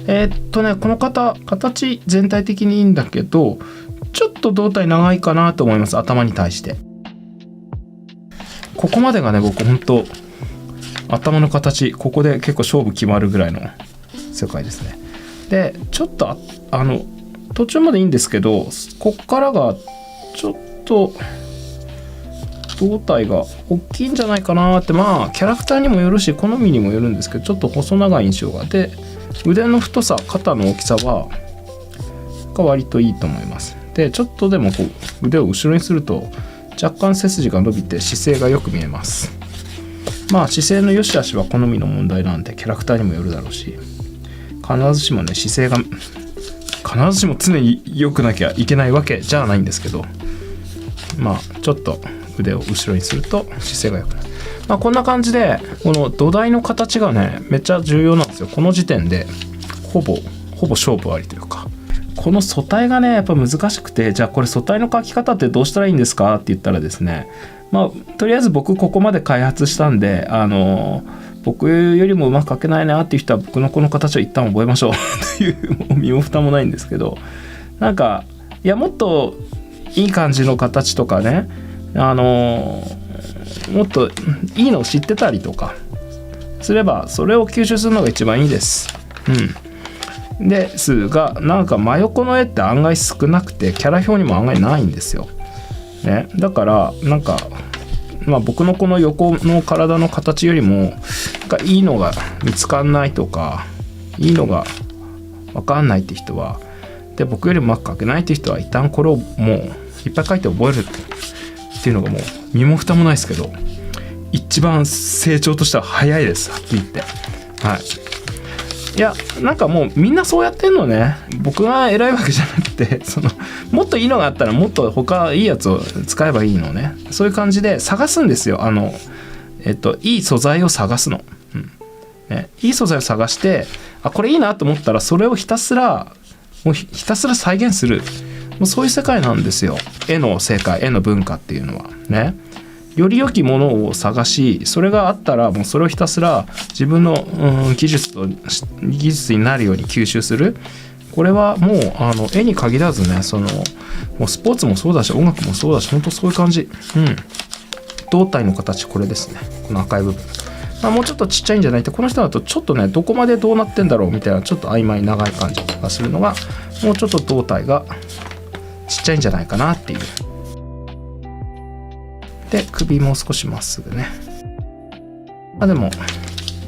この形全体的にいいんだけど、ちょっと胴体長いかなと思います。頭に対してここまでがね、僕本当頭の形、ここで結構勝負決まるぐらいの世界ですね。でちょっと途中までいいんですけど、こっからがちょっと胴体が大きいんじゃないかなって。まあキャラクターにもよるし好みにもよるんですけど、ちょっと細長い印象がで、腕の太さ、肩の大きさが割といいと思います。でちょっとでもこう腕を後ろにすると若干背筋が伸びて姿勢がよく見えます。まあ姿勢の良し悪しは好みの問題なんで、キャラクターにもよるだろうし、必ずしもね姿勢が必ずしも常に良くなきゃいけないわけじゃないんですけど、まあちょっと腕を後ろにすると姿勢が良くなる。まあこんな感じで、この土台の形がねめっちゃ重要なんですよ。この時点でほぼ勝負ありというか、この素体がねやっぱ難しくて、じゃあこれ素体の描き方ってどうしたらいいんですかって言ったらですね、まあとりあえず僕ここまで開発したんで、僕よりもうまく描けないなっていう人は僕のこの形を一旦覚えましょうという身も蓋もないんですけど、なんかいやもっといい感じの形とかね、もっといいのを知ってたりとかすれば、それを吸収するのが一番いいです。ですが、なんか真横の絵って案外少なくて、キャラ表にも案外ないんですよ、ね、だからなんかまあ僕のこの横の体の形よりもなんかいいのが見つかんないとか、いいのが分かんないって人は、で僕よりもうまく描けないって人は、一旦これをもういっぱい描いて覚えるっていうのがもう身も蓋もないですけど、一番成長としては早いです、はっきり言って。はい。いやなんかもうみんなそうやってんのね。僕が偉いわけじゃなくて、もっといいのがあったらもっと他いいやつを使えばいいのね。そういう感じで探すんですよ。いい素材を探すの、いい素材を探して、これいいなと思ったらそれをひたすら再現する、もうそういう世界なんですよ。絵の世界、絵の文化っていうのはね。より良きものを探し、それがあったらもうそれをひたすら自分の、技術になるように吸収する。これはもう絵に限らずね、もうスポーツもそうだし音楽もそうだし、本当そういう感じ。胴体の形これですね、この赤い部分。もうちょっとちっちゃいんじゃないって、この人だとちょっとねどこまでどうなってんだろうみたいな、ちょっと曖昧長い感じがするのが、もうちょっと胴体がちっちゃいんじゃないかなっていう。で首もう少しまっすぐね。でも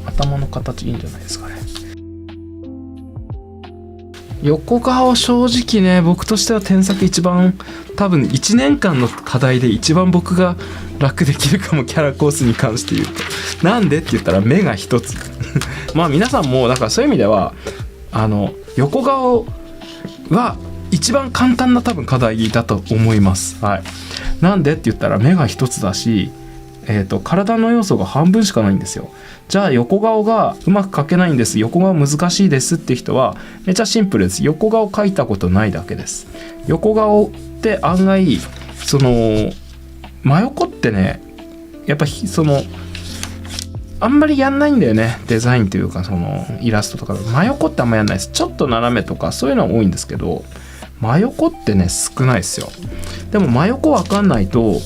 頭の形いいんじゃないですかね。横顔正直ね、僕としては添削一番多分1年間の課題で一番僕が楽できるかも、キャラコースに関して言うと。なんでって言ったら目が一つまあ皆さんもだからそういう意味では横顔は一番簡単な多分課題だと思います。はい。なんでって言ったら目が一つだし、体の要素が半分しかないんですよ。じゃあ横顔がうまく描けないんです、横顔難しいですって人はめっちゃシンプルです。横顔描いたことないだけです。横顔って案外真横ってね、やっぱあんまりやんないんだよね、デザインというかイラストとか。真横ってあんまやんないです。ちょっと斜めとかそういうのは多いんですけど、真横ってね少ないですよ。でも真横わかんないと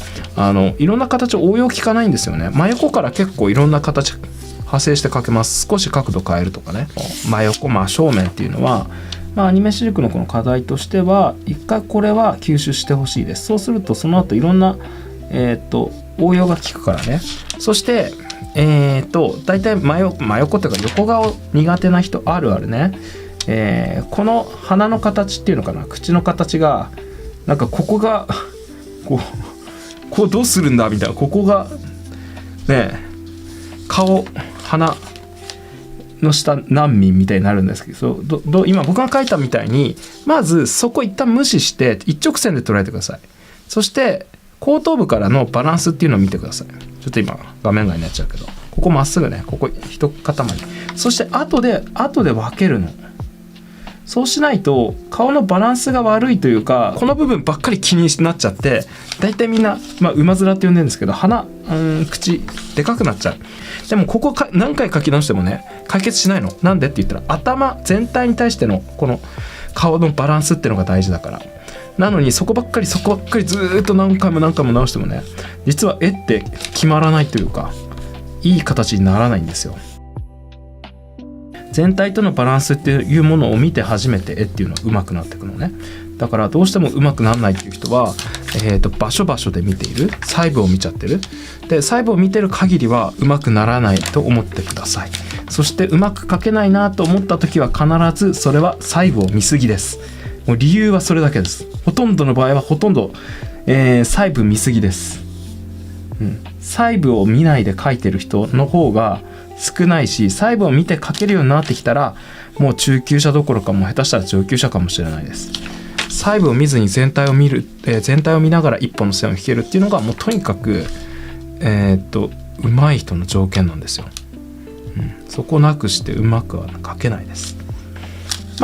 いろんな形応用効かないんですよね。真横から結構いろんな形派生して描けます。少し角度変えるとかね。真横真正面っていうのは、アニメシルクのこの課題としては一回これは吸収してほしいです。そうするとその後いろんな応用が効くからね。そして大体真横っていうか横顔苦手な人あるあるね。この鼻の形っていうのかな、口の形がなんかここがこうどうするんだみたいな、ここがね顔鼻の下難民みたいになるんですけど、今僕が書いたみたいにまずそこ一旦無視して一直線で捉えてください。そして後頭部からのバランスっていうのを見てください。ちょっと今画面外になっちゃうけど、ここまっすぐね、ここ一塊。そして後で分けるの。そうしないと顔のバランスが悪いというか、この部分ばっかり気になっちゃって、だいたいみんな、馬面って呼んでるんですけど、鼻、口でかくなっちゃう。でもここ何回書き直してもね解決しないの。なんでって言ったら、頭全体に対してのこの顔のバランスっていうのが大事だから。なのにそこばっかりずっと何回も直してもね、実は絵って決まらないというか、いい形にならないんですよ。全体とのバランスっていうものを見て初めて絵っていうのは上手くなっていくのね。だからどうしても上手くならないっていう人は、場所で見ている、細部を見ちゃってる。で細部を見てる限りは上手くならないと思ってください。そして上手く描けないなと思った時は必ずそれは細部を見すぎです。もう理由はそれだけです。ほとんどの場合は細部見すぎです。細部を見ないで描いてる人の方が少ないし、細部を見て描けるようになってきたらもう中級者どころか、もう下手したら上級者かもしれないです。細部を見ずに全体を見ながら一本の線を引けるっていうのが、もうとにかく上手い人の条件なんですよ。そこなくしてうまくは描けないです。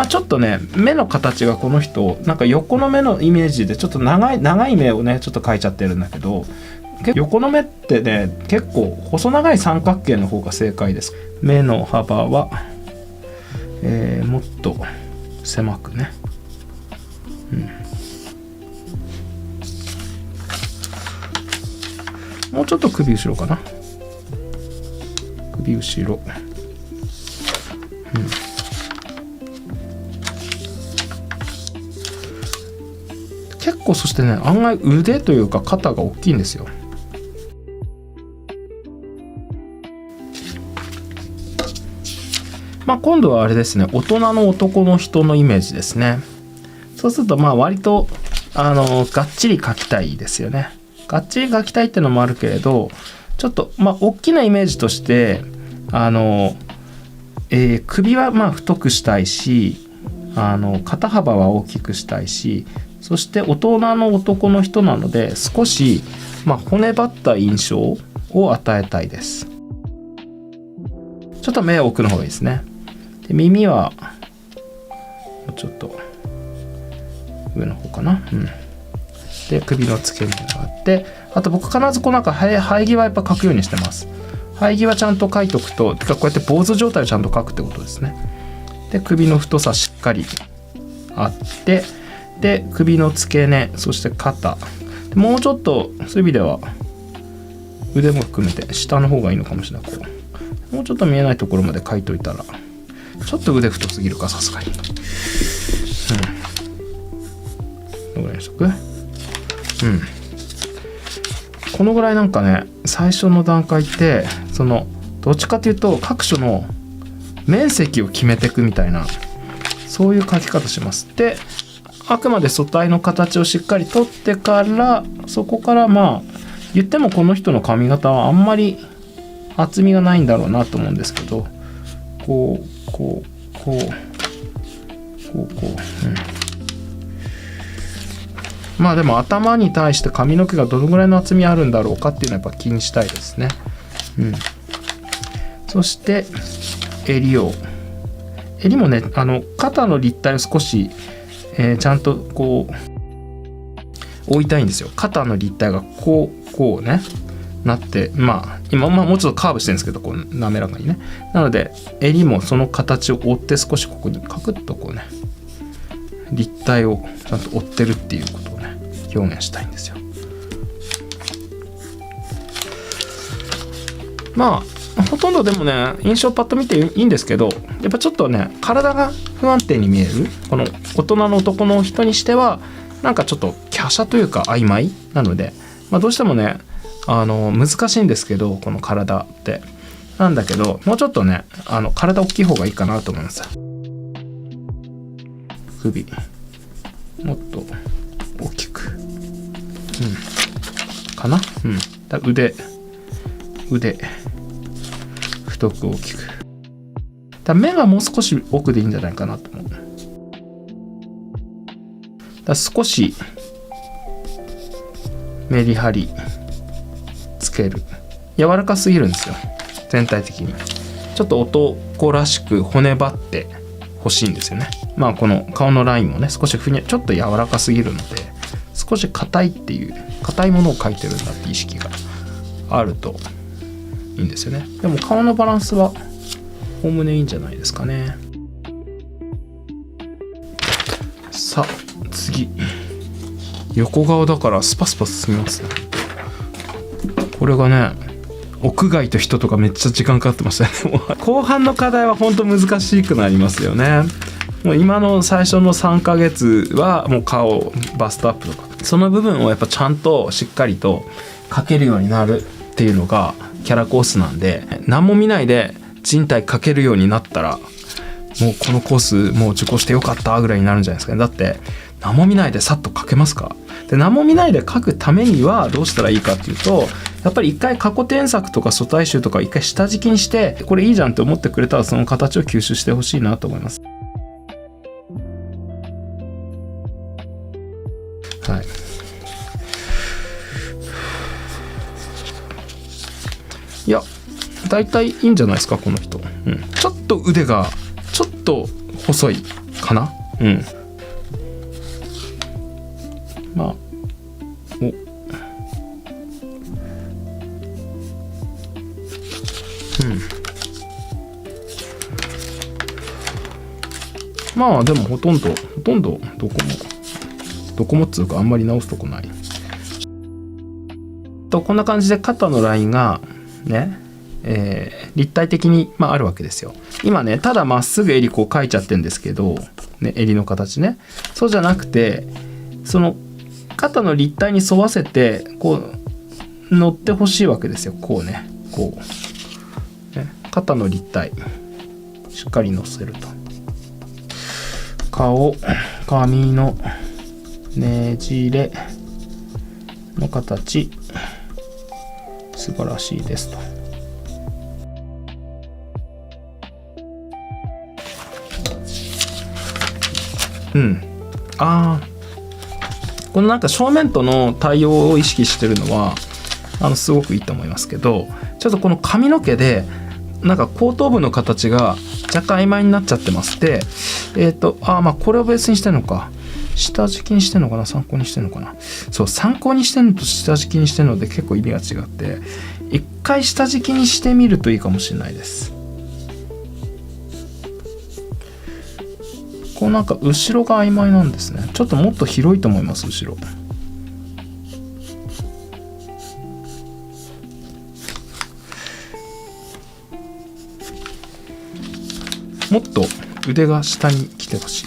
ちょっとね、目の形がこの人なんか横の目のイメージでちょっと長い目をねちょっと描いちゃってるんだけど、横の目ってね結構細長い三角形の方が正解です。目の幅は、もっと狭くね、もうちょっと首後ろかな。首後ろ、結構、そしてね案外腕というか肩が大きいんですよ。今度はあれですね、大人の男の人のイメージですね。そうすると割とがっちり描きたいですよね。がっちり描きたいってのもあるけれど、ちょっと大きなイメージとして首は太くしたいし、肩幅は大きくしたいし、そして大人の男の人なので少し骨張った印象を与えたいです。ちょっと目は奥の方がいいですね。で耳はもうちょっと上の方かな。で首の付け根があって、あと僕必ず生え際やっぱ描くようにしてます。生え際ちゃんと描いとくと、こうやって坊主状態をちゃんと描くってことですね。で首の太さしっかりあって、で首の付け根、そして肩、もうちょっとそういう意味では腕も含めて下の方がいいのかもしれない。もうちょっと見えないところまで描いといたら、ちょっと腕太すぎるか、さすがに。どのぐらいにしとく？このぐらいなんかね、最初の段階ってどっちかというと各所の面積を決めていくみたいな、そういう描き方します。であくまで素体の形をしっかり取ってから、そこから言ってもこの人の髪型はあんまり厚みがないんだろうなと思うんですけど、こうでも頭に対して髪の毛がどのぐらいの厚みあるんだろうかっていうのはやっぱ気にしたいですね。そして襟もね、肩の立体を少し、ちゃんと置いたいんですよ。肩の立体がこうねなって、今もうちょっとカーブしてるんですけど、滑らかにね。なので襟もその形を追って、少しここにカクッと立体をちゃんと追ってるっていうことをね表現したいんですよ。ほとんどでもね印象パッと見ていいんですけど、やっぱちょっとね体が不安定に見えるこの大人の男の人にしては、なんかちょっと華奢というか曖昧なので、どうしてもね難しいんですけど、この体ってなんだけど、もうちょっとね体大きい方がいいかなと思います。首もっと大きく、かな。腕太く大きく。目がもう少し奥でいいんじゃないかなと思う。少しメリハリつける。柔らかすぎるんですよ、全体的に。ちょっと男らしく骨張って欲しいんですよね。まあこの顔のラインもね少しちょっと柔らかすぎるので少し硬いものを描いてるんだって意識があるといいんですよね。でも顔のバランスはおおむねいいんじゃないですかね。さあ次、横顔だからスパスパ進みますね。これがね屋外と人とかめっちゃ時間かかってましたね。もう後半の課題は本当難しくなりますよね。もう今の最初の3ヶ月はもう顔バストアップとかその部分をやっぱちゃんとしっかりと描けるようになるっていうのがキャラコースなんで、何も見ないで人体描けるようになったらもうこのコースもう受講してよかったぐらいになるんじゃないですかね。だって何も見ないでさっと描けますか。で何も見ないで描くためにはどうしたらいいかっていうと、やっぱり一回過去添削とか素体集とか一回下敷きにしてこれいいじゃんって思ってくれたらその形を吸収してほしいなと思います。はい、いやだいたいいいんじゃないですかこの人、ちょっと腕がちょっと細いかな。まあまあでもほとんどどこもっつうかあんまり直すとこないと、こんな感じで肩のラインがね、立体的に、あるわけですよ。今ねただまっすぐ襟こう描いちゃってるんですけど、ね、襟の形ね、そうじゃなくてその肩の立体に沿わせてこう乗ってほしいわけですよ。こうね肩の立体しっかり乗せると、顔髪のねじれの形素晴らしいですと。このなんか正面との対応を意識してるのはすごくいいと思いますけど、ちょっとこの髪の毛でなんか後頭部の形が若干曖昧になっちゃってますで、これをベースにしてるのか下敷きにしてるのかな、参考にしてるのかな。そう参考にしてるのと下敷きにしてるので結構意味が違って、一回下敷きにしてみるといいかもしれないです。こうなんか後ろが曖昧なんですね。ちょっともっと広いと思います後ろ。もっと腕が下に来てほしい。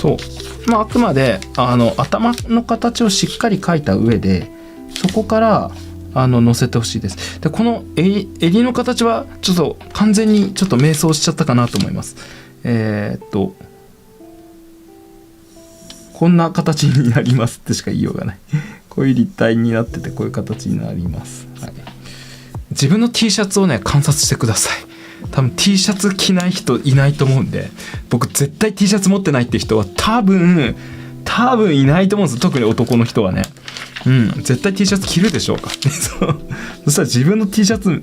そう、あくまで頭の形をしっかり描いた上でそこから乗せてほしいです。でこの襟の形はちょっと完全にちょっと迷走しちゃったかなと思います。こんな形になりますってしか言いようがないこういう立体になっててこういう形になります、はい、自分の T シャツをね観察してください。多分 T シャツ着ない人いないと思うんで、僕絶対 T シャツ持ってないって人は多分いないと思うんです。特に男の人はね、絶対 T シャツ着るでしょうかそしたら自分の T シャツ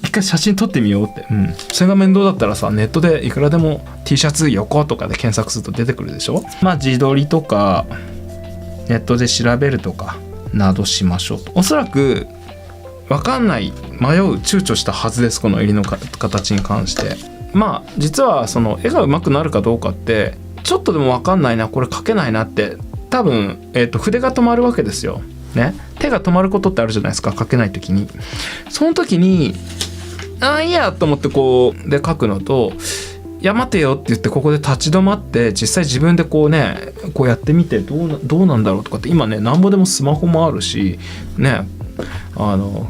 一回写真撮ってみようって、それが面倒だったらさネットでいくらでも T シャツ横とかで検索すると出てくるでしょ。自撮りとかネットで調べるとかなどしましょうと。おそらく分かんない迷う躊躇したはずです。この襟の形に関して実はその絵が上手くなるかどうかってちょっとでも分かんないなこれ描けないなって多分、筆が止まるわけですよね。手が止まることってあるじゃないですか描けない時に。その時にいいやと思ってこうで描くのといや待てよって言ってここで立ち止まって実際自分でこうねこうやってみてどうなんだろうとかって今ねなんぼでもスマホもあるしね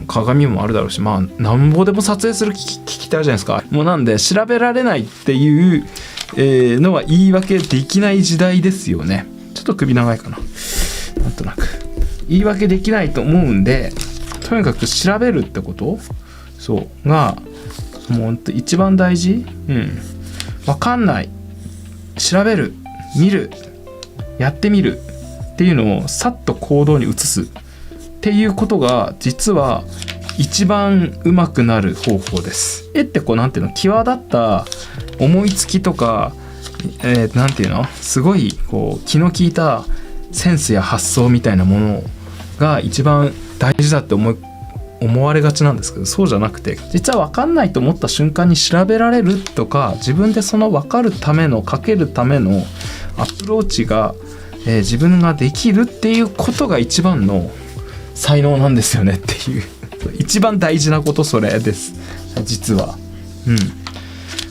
鏡もあるだろうしまあなんぼでも撮影する機器ってあるじゃないですか。もうなんで調べられないっていう、のは言い訳できない時代ですよね。ちょっと首長いかななんとなく言い訳できないと思うんでとにかく調べるってことそうがもうほんと一番大事。分かんない調べる見るやってみるっていうのをさっと行動に移すっていうことが実は一番うまくなる方法です。絵ってこうなんていうの際立った思いつきとか、なんていうのすごいこう気の利いたセンスや発想みたいなものが一番大事だって思われがちなんですけどそうじゃなくて実は分かんないと思った瞬間に調べられるとか自分でその分かるためのかけるためのアプローチが、自分ができるっていうことが一番の才能なんですよねっていう一番大事なことそれです実は。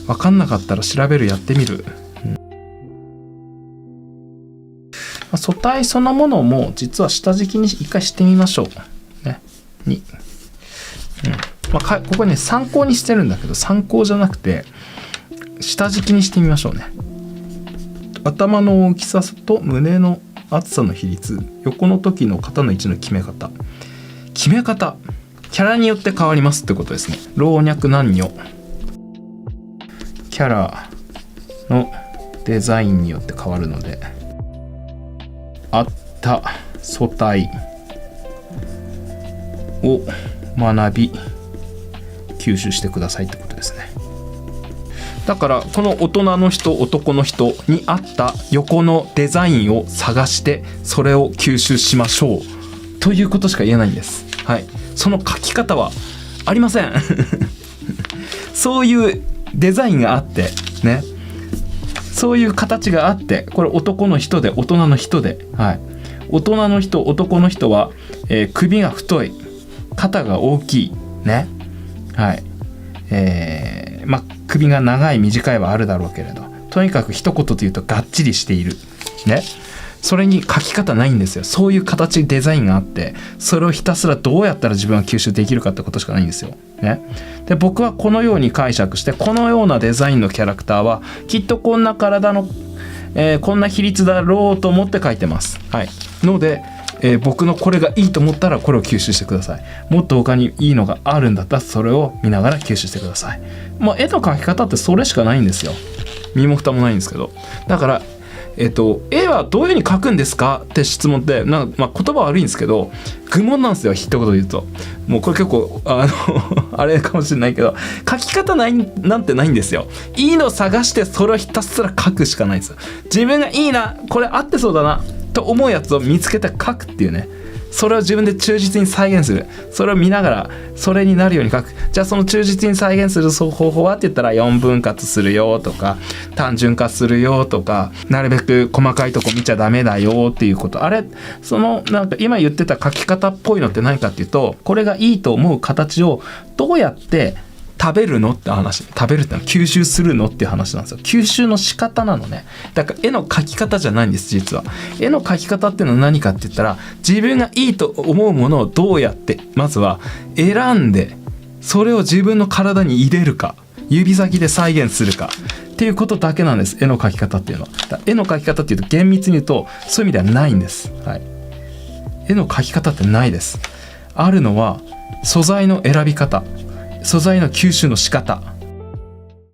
分かんなかったら調べるやってみる。素体そのものも実は下敷きに一回してみましょうね。ここね参考にしてるんだけど参考じゃなくて下敷きにしてみましょうね。頭の大きさと胸の厚さの比率横の時の肩の位置の決め方キャラによって変わりますってことですね。老若男女キャラのデザインによって変わるのであった素体を学び吸収してくださいってことですね。だからこの大人の人男の人に合った横のデザインを探してそれを吸収しましょうということしか言えないんです。その書き方はありませんそういうデザインがあってねそういう形があってこれ男の人で大人の人で、大人の人男の人は、首が太い肩が大きいね首が長い短いはあるだろうけれどとにかく一言で言うとがっちりしているね。それに書き方ないんですよ。そういう形デザインがあってそれをひたすらどうやったら自分は吸収できるかってことしかないんですよ、で僕はこのように解釈してこのようなデザインのキャラクターはきっとこんな体の、こんな比率だろうと思って書いてます。ので、僕のこれがいいと思ったらこれを吸収してください。もっと他にいいのがあるんだったらそれを見ながら吸収してください。絵の描き方ってそれしかないんですよ。身も蓋もないんですけどだから絵はどういう風に描くんですかって質問って言葉悪いんですけど愚問なんですよ。一言で言うともうこれ結構あれかもしれないけど書き方なんてないんですよ。いいのを探してそれをひたすら書くしかないんですよ。自分がいいなこれ合ってそうだなと思うやつを見つけて書くっていうね。それを自分で忠実に再現する。それを見ながらそれになるように書く。じゃあその忠実に再現する方法はって言ったら4分割するよとか単純化するよとかなるべく細かいとこ見ちゃダメだよっていうこと。なんか今言ってた書き方っぽいのって何かっていうとこれがいいと思う形をどうやって食べるのって話。食べるってのは吸収するのっていう話なんですよ。吸収の仕方なのね。だから絵の描き方じゃないんです。実は絵の描き方っていうのは何かって言ったら自分がいいと思うものをどうやってまずは選んでそれを自分の体に入れるか指先で再現するかっていうことだけなんです。絵の描き方っていうのは。絵の描き方っていうと厳密に言うとそういう意味ではないんです。絵の描き方ってないです。あるのは素材の選び方素材の吸収の仕方